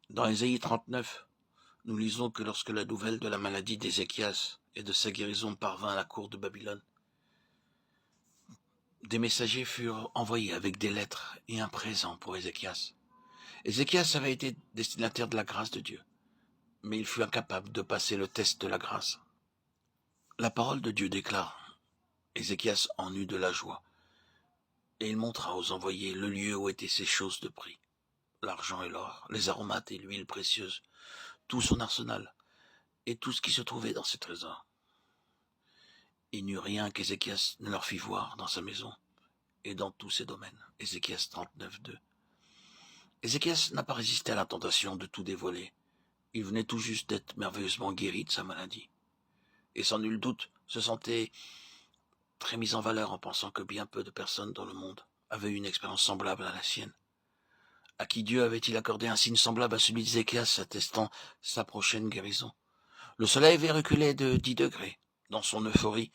Dans Ésaïe 39, nous lisons que lorsque la nouvelle de la maladie d'Ézéchias et de sa guérison parvint à la cour de Babylone, des messagers furent envoyés avec des lettres et un présent pour Ézéchias. Ézéchias avait été destinataire de la grâce de Dieu, mais il fut incapable de passer le test de la grâce. La parole de Dieu déclare: Ézéchias en eut de la joie, et il montra aux envoyés le lieu où étaient ces choses de prix, l'argent et l'or, les aromates et l'huile précieuse, tout son arsenal, et tout ce qui se trouvait dans ses trésors. Il n'y eut rien qu'Ézéchias ne leur fit voir dans sa maison et dans tous ses domaines. Ézéchias 39, 2. Ézéchias n'a pas résisté à la tentation de tout dévoiler. Il venait tout juste d'être merveilleusement guéri de sa maladie, et sans nul doute se sentait très mis en valeur en pensant que bien peu de personnes dans le monde avaient eu une expérience semblable à la sienne. À qui Dieu avait-il accordé un signe semblable à celui d'Ézéchias attestant sa prochaine guérison? Le soleil avait reculé de 10 degrés. Dans son euphorie,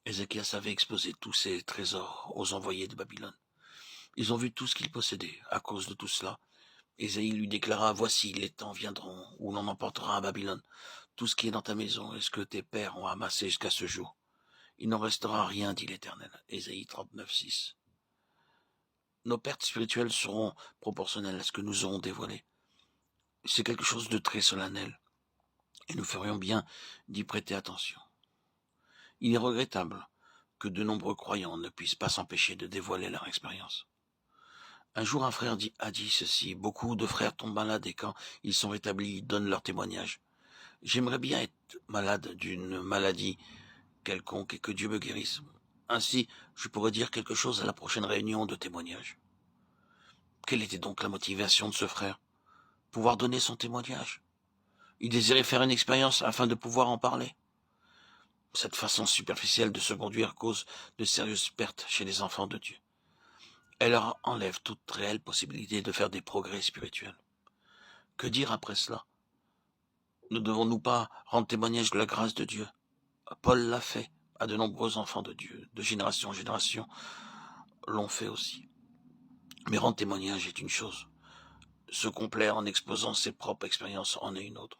Ézéchias avait exposé tous ses trésors aux envoyés de Babylone. Ils ont vu tout ce qu'il possédait. À cause de tout cela, Ésaïe lui déclara: Voici, les temps viendront où l'on emportera à Babylone tout ce qui est dans ta maison et ce que tes pères ont amassé jusqu'à ce jour. Il n'en restera rien, dit l'Éternel. Ésaïe 39, 6. Nos pertes spirituelles seront proportionnelles à ce que nous aurons dévoilé. C'est quelque chose de très solennel, et nous ferions bien d'y prêter attention. Il est regrettable que de nombreux croyants ne puissent pas s'empêcher de dévoiler leur expérience. Un jour, un frère a dit ceci: beaucoup de frères tombent malades et quand ils sont rétablis, ils donnent leur témoignage. J'aimerais bien être malade d'une maladie quelconque et que Dieu me guérisse. Ainsi, je pourrais dire quelque chose à la prochaine réunion de témoignage. Quelle était donc la motivation de ce frère? Pouvoir donner son témoignage. Il désirait faire une expérience afin de pouvoir en parler. Cette façon superficielle de se conduire cause de sérieuses pertes chez les enfants de Dieu. Elle leur enlève toute réelle possibilité de faire des progrès spirituels. Que dire après cela? Ne devons-nous pas rendre témoignage de la grâce de Dieu? Paul l'a fait à de nombreux enfants de Dieu, de génération en génération l'ont fait aussi. Mais rendre témoignage est une chose. Se complaire en exposant ses propres expériences en est une autre.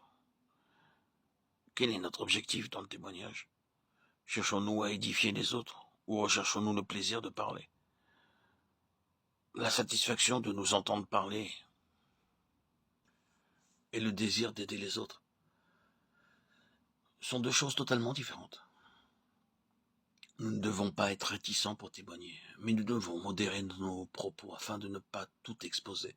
Quel est notre objectif dans le témoignage? Cherchons-nous à édifier les autres ou recherchons-nous le plaisir de parler? La satisfaction de nous entendre parler et le désir d'aider les autres sont deux choses totalement différentes. Nous ne devons pas être réticents pour témoigner, mais nous devons modérer nos propos afin de ne pas tout exposer.